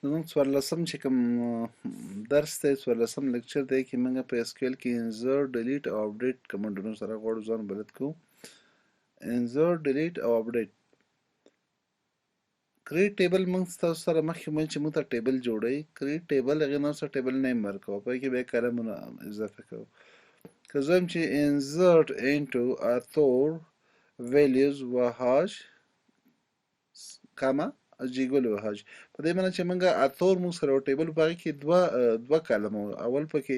زموږ څوارلسم چې کوم درس دی، څوارلسم لیکچر دی کې موږ په اس کیو ایل کې انزرټ ډیلیټ او اپډیټ کمانډونو سره غواړو ځان بلد کړو. انزرټ ډیلیټ او اپډیټ. کریټ ټیبل موږ تاسو سره مخکې ویل چې موږ ته ټیبل جوړوي. کریټ ټیبل هغې نه سره ټیبل نیم ورکوو، په کې به یې کالمونه اضافه کوو. که زه وایم چې انزرټ انټو اتور ویلیوز وهاج کاما جیګول وهاج، په دې معنی چې موږ اتور موږ سره یو ټیبل په هغې کې دوه کالم وو، اول پکې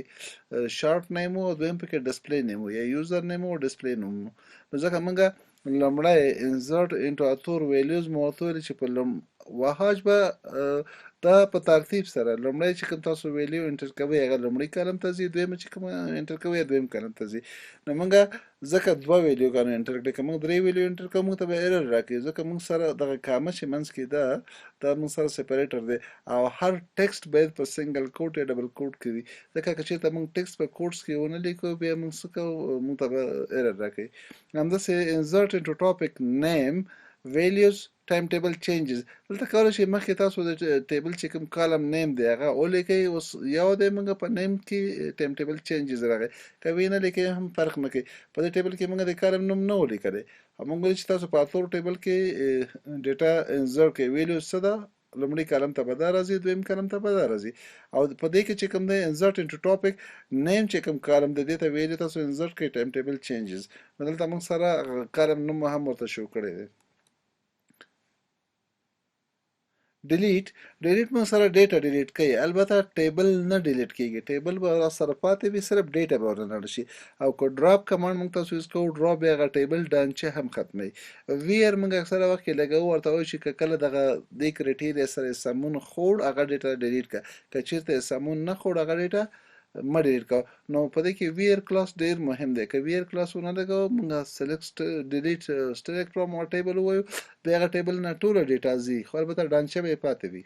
شارټ نیم وو او دویم پکې ډسپلی نیم وو، یا یوزر نیم وو او ډسپلی نیم وو. نو ځکه موږ لومړی انزرټ انټو اتور ویلیوز مو ورته ویلي چې په وهاج به دا په ترتیب سره لومړی چې کوم تاسو ویلیو انټر کوئ هغه لومړي کالم ته ځي، دویمه چې کومه انټر کوئ دویم کالم ته ځي. نو موږ ځکه دوه ویلیوګانې انټر کړي، که موږ درې ویلیو انټر کوو موږ ته به ایرر راکړي، ځکه موږ سره دغه کامه چې منځ کې ده دا موږ سره سپریټر دی او هر ټکسټ باید په سنګل کوټ یا ډبل کوټ کې وي، ځکه که چېرته موږ ټکسټ په کوټس کې ونه لیکو بیا موږ څه کوو موږ ته به ایرر راکوي. همداسې انزرټ انټو ټاپک نیم ویلیوز ټایم ټیبل چینجز، دلته کولی شئ مخکې تاسو د ټیبل چې کوم کالم نیم دی هغه ولیکئ، اوس یو دی موږ په نیم کې ټایم ټیبل چینجز راغی، که ویې نه لیکئ هم فرق نه کوي. په دې ټیبل کې موږ د کالم نوم نه و لیکلی، موږ ویل چې تاسو په اتور ټیبل کې ډیټا انزرټ کوئ، ویلیوز څه ده لومړي کالم ته به دا راځي، دویم کالم ته به دا راځي، او په دې کې چې کوم دی انزرټ انټو ټاپک نیم چې کوم کالم دی دې ته ویلي تاسو انزرټ کوئ ټایم ټیبل چینجز. دلته موږ سره کالم نوم هم ورته شو کړی دی. ډیلیټ موږ سره ډیټا ډیلیټ کوي، البته ټیبل نه ډیلیټ کیږي، ټیبل به را سره پاتې وي، صرف ډیټا به ورننه شي. او که ډراپ کمانډ موږ تاسو یوز کوو، ډراپ بیا هغه ټیبل ډانچه هم ختموي. ویر موږ اکثره وخت کې لګوو، ورته وایو چې که کله دغه دې کرایټیریا سره سمون خوړ هغه ډیټا ډیلیټ کړه، که چېرته سمون نه خوړ هغه ډیټا مه ډیلیټ کوه. نو په دې کې ویر کلاس ډیر مهم دی، که ویر کلاس ونه لګوو موږ سلیکټ ډیلیټ سلیکټ فرام او ټیبل ووایو، د هغه ټیبل نه ټوله ډیټا ځي، خو البته ډانچه به یې پاتې وي.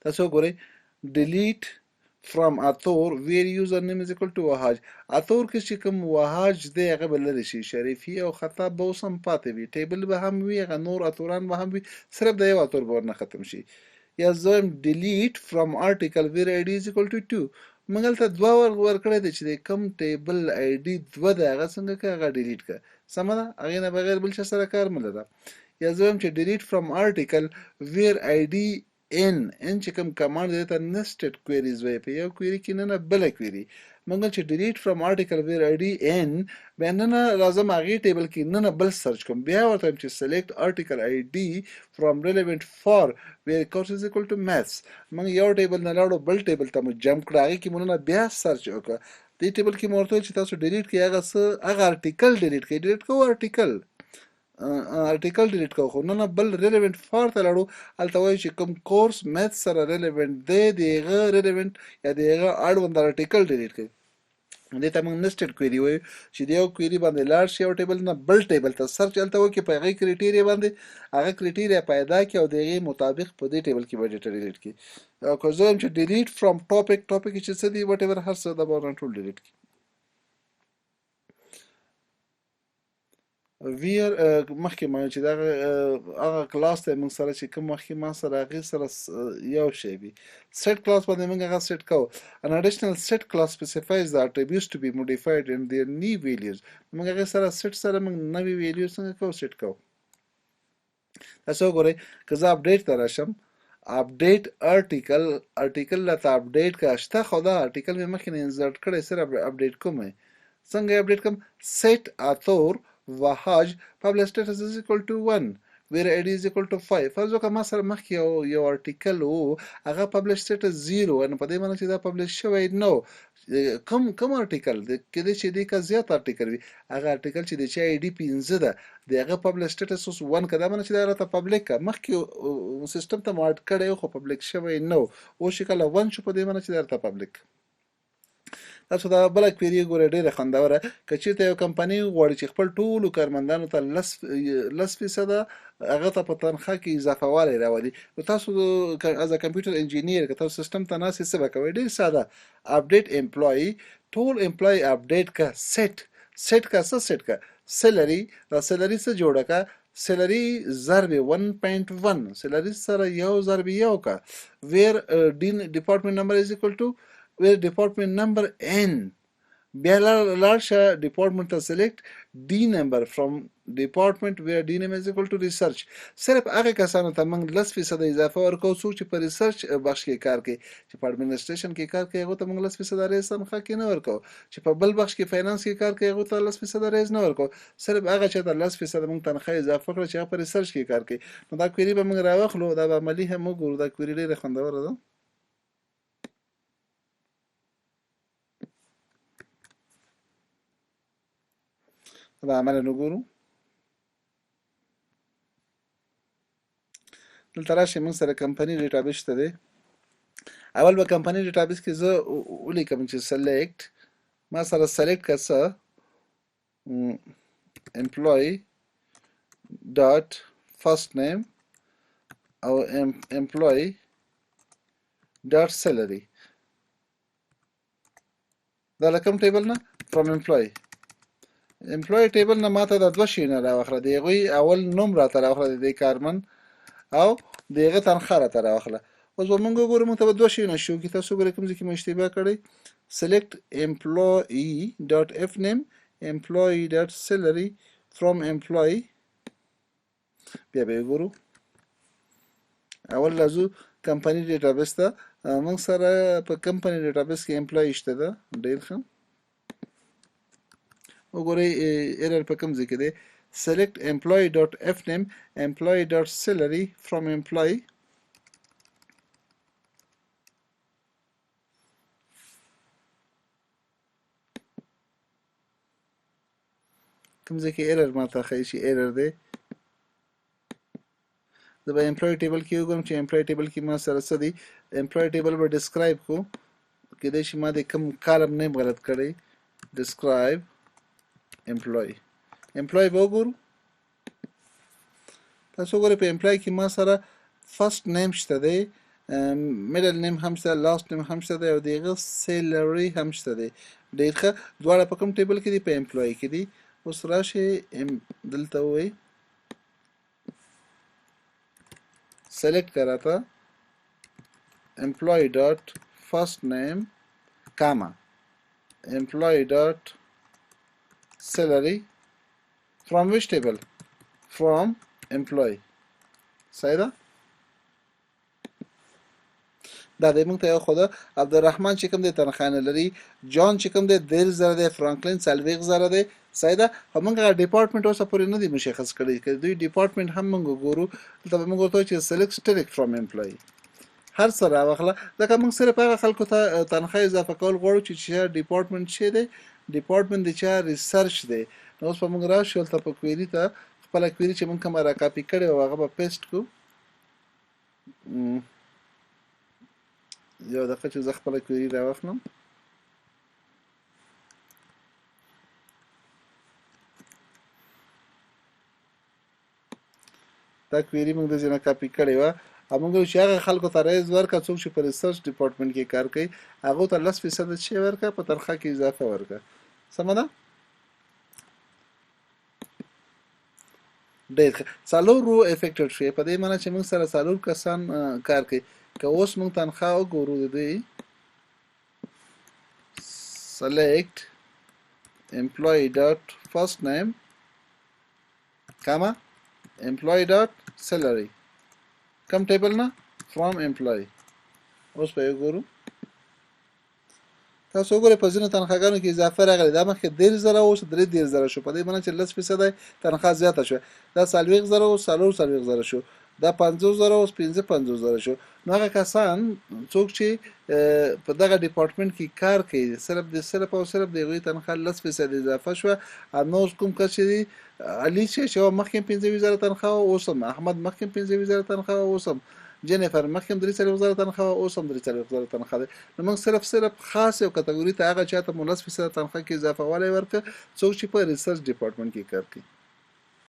تاسو وګورئ ډیلیټ فرام اتور ویر یوزر نیم از اکول ټو وهاج، اتور کې چې کوم وهاج دی هغه به لرې شي، شریفي او خطاب به اوس هم پاتې وي، ټیبل به هم وي، هغه نور اتوران به هم وي، صرف د یو اتور به ورنه ختم شي. یا زه ډیلیټ فرام آرټیکل ویر آی ډي از اکول ټو 2، موږ هلته دوه ورکړی دی چې د کوم ټیبل آی ډي دوه دی هغه څنګه که هغه ډیلیټ که، سمه ده، هغې نه بغیر بل چا سره کار مه لره. یا زه وایم چې ډیلیټ فرام آرټیکل ویر آی ډي ان چې کوم کمانډ دی ته نسټډ کویریز وایي، په یو کویري کې نه بله کویري، موږ چې ډیلیټ فرام آرټیکل ویر آی ډي ان بیا نه راځم هغې ټیبل کې نه بل سرچ کوم، بیا ورته وایم چې سلیکټ آرټیکل آی ډي فرام ریلیونټ فار ویر کورس از اکول ټو میثس، موږ یو ټیبل نه لاړو بل ټیبل ته مو جمپ کړه، هغې کې مو نه بیا سرچ وکړه، دې ټیبل کې مو ورته ویل چې تاسو ډیلیټ کړئ هغه څه، هغه آرټیکل ډیلیټ کړئ، ډیلیټ کوو آرټیکل ډیلیټ کوو، خو نه بل ریلیونټ فار ته لاړو، هلته وایو چې کوم کورس میث سره ریلیونټ دی د هغه ریلیونټ یا د هغه اړوند آرټیکل ډیلیټ کوي. دې ته موږ نسټډ کویري وایو، چې د یو کویري باندې لاړ شي یو ټیبل نه بل ټیبل ته سرچ هلته وکړي، په هغې کرایټیریا باندې هغه کرایټیریا پیدا کړي او د هغې مطابق په دې ټیبل کې به ډیټا ډیلیټ کړي. او که زه وایم چې ډیلیټ فرام ټاپک، ټاپک چې څه دي وټ ایور هر څه دا به ورنه ټول ډیلیټ کړي. ویر مخکې ما چې دغه هغه کلاس دی موږ سره چې کوم مخکې ما سره هغې سره یو شی وي، سیټ کلاس باندې موږ هغه سیټ کوو. an additional set class specifies the attributes to be modified in their new values، موږ هغې سره سیټ سره موږ نوې ویلیو څنګه کوو سیټ کوو. تاسو وګورئ که زه اپډیټ ته راشم، اپډیټ آرټیکل راته اپډیټ که شته، خو دا آرټیکل مې مخکې نه انزرټ کړی، صرف اپډیټ کوم یې څنګه یې اپډیټ کوم، سیټ اتور وهاج publish status is equal to 1 where id is equal to 5. فرض وکړه ما سره مخکې یو آرټیکل و هغه publish status 0، نو په دې معنی چې دا پبلش شوی نو، کوم آرټیکل کېدای چې دې که زیات آرټیکل وي، هغه آرټیکل چې د چې آی ډي 5 ده د هغه پبلش سټیټس اوس 1 که، دا معنی چې دا راته پبلیک که، مخکې سیسټم ته مو اډ کړی و خو پبلیک شوی نو، اوس چې کله 1 شو په دې معنی چې دا راته پبلیک. تاسو دا بله کویري ګورئ ډېره خوندوره، که چېرته یو کمپنۍ غواړي چې خپل ټولو کارمندانو ته 10% هغه ته په تنخواه کې اضافه والی راولي، نو تاسو از ا کمپیوټر انجینیر که تاسو سیسټم ته ناست یې څه به کوئ، ډېر ساده، اپډیټ امپلایي ټول امپلایي اپډیټ که سیټ که څه سیټ که سیلری دا سیلری څه جوړه کا سیلری ضرب 1.1 سیلری سره یو ضرب یو کا ویر ډپارټمنټ نمبر از اکول ټو ویر ډپارټمنټ نمبر n بیا لاړ شه ډپارټمنټ ته سلیکټ ډي نمبر فرام ډپارټمنټ ویر ډي نیم از اکول ټو ریسرچ صرف هغه کسانو ته موږ 10% اضافه ورکوو څوک چې په ریسرچ بخش کې کار کوي چې په اډمنسټریشن کې کار کوي هغه ته موږ 10% ریز تنخواه کې نه ورکوو چې په بل بخش کې فاینانس کې کار کوي هغه ته 10% ریز نه ورکوو صرف هغه چې ته 10% موږ تنخواه اضافه کړو چې هغه په ریسرچ کې کار کوي نو دا کویری به موږ راوخلو دا به عملي هم وګورو دا کویری ډېره خوندوره ده دا عمله نګورو دلته راشئ موږ سره کمپني ډیټابیس شته دی اول به کمپني ډیټابیس کې زه ولیکم چې سلیکټ ما سره سلیکټ که څه employee dot first name او employee dot salary دا لکم ټیبل نه from employee ټیبل نه ماته دا دوه شیونه راوخله د هغوی اول نوم راته راوخله د دې کارمن او د هغه تنخواه راته راوخله اوس به موږ وګورو موږ ته به دوه شیونه شو کې تاسو وګورئ کوم ځای کې مو اشتباه کړی select employee dot f name employee dot salary from employee بیا به وګورو اول راځو کمپني ډیټابیس ته موږ سره په کمپني ډیټابیس کې امپلوي شته ده ډېر ښه وګورئ ایرر په کوم ځای کې دی select employee dot f name employee dot salary from employee کوم ځای کې ایرر ماته ښایي چې ایرر دی زه به امپلوي ټیبل کې وګورم چې امپلوي ټیبل کې ما سره څه دی امپلوي ټیبل به ډسکرایب کو کېدای شي ما د کوم کالم نیم غلط کړی ډسکرایب امپلوي به وګورو تاسو وګورئ په امپلوي کې ما سره فرست نیم شته دی میډل نیم هم شته لاست نیم هم شته دی او د هغه سیلري هم شته دی ډېر ښه دواړه په کوم ټیبل کې دي په امپلوي کې دي اوس راشئ دلته ووایئ select कराता employee dot first name comma employee dot salary from which table from employee صحیح ده دا د موږ ته یو خو ده عبدالرحمن چې کوم دی تنخواه نه لري جان چې کوم دی 10,000 دی فرانکلین 40,000 دی صحیح ده خو موږ هغه ډپارټمنټ اوسه پورې نه دی مشخص کړی که دوی ډپارټمنټ هم موږ وګورو دلته به موږ ورته وایو چې سلیکټ ډایرکټ فرام امپلوي هر څه راواخله ځکه موږ صرف هغه خلکو ته تنخواه اضافه کول غواړو چې چا ډپارټمنټ چې دی ډپارټمنټ د چا ریسرچ دی نو اوس به موږ راشو هلته په کویري ته خپله کویري چې موږ کومه راکاپي کړې وه هغه به پیسټ کړو یو دقیقه چې زه خپله کویري راواخلم دا کویري موږ د ځای نه کاپي کړې وه او موږ وایو چې هغه خلکو ته رایز ورکړه څوک چې په ریسرچ ډپارټمنټ کې کار کوي هغو ته 10% شی ورکړه په تنخواه کې اضافه ورکړه سمه ده ډېر ښه څلور رو افیکټډ شوې په دې معنی چې موږ سره څلور کسان کار کوي که اوس موږ تنخواه وګورو د دوی select employee dot first name comma employee dot salary کوم ټیبل نه from employee اوس به وګورو تاسو وګورئ په ځینو تنخواهګانو کې اضافه راغلی دا مخکې 10,000 اوس 3,000 شو په دې معنی چې 10% تنخواه زیاته شوه دا 40,000 اوس 40,000 شو دا 50,000 اوس 55,000 شو نو هغه کسان څوک چې په دغه ډپارټمنټ کې کار کوي صرف د هغوی تنخواه 10% اضافه شوه نو کوم کس چې دی علي چې مخکې 15,000 تنخواه اوس هم احمد مخکې 15,000 تنخواه اوس هم جنیفر مخکې 43,000 تنخواه اوس هم 43,000 تنخواه دی نو موږ صرف خاص یو کټګوري ته هغه چاته مو 10% تنخواه کې اضافه والی ورکړه څوک چې په ریسرچ ډپارټمنټ کې کار کوي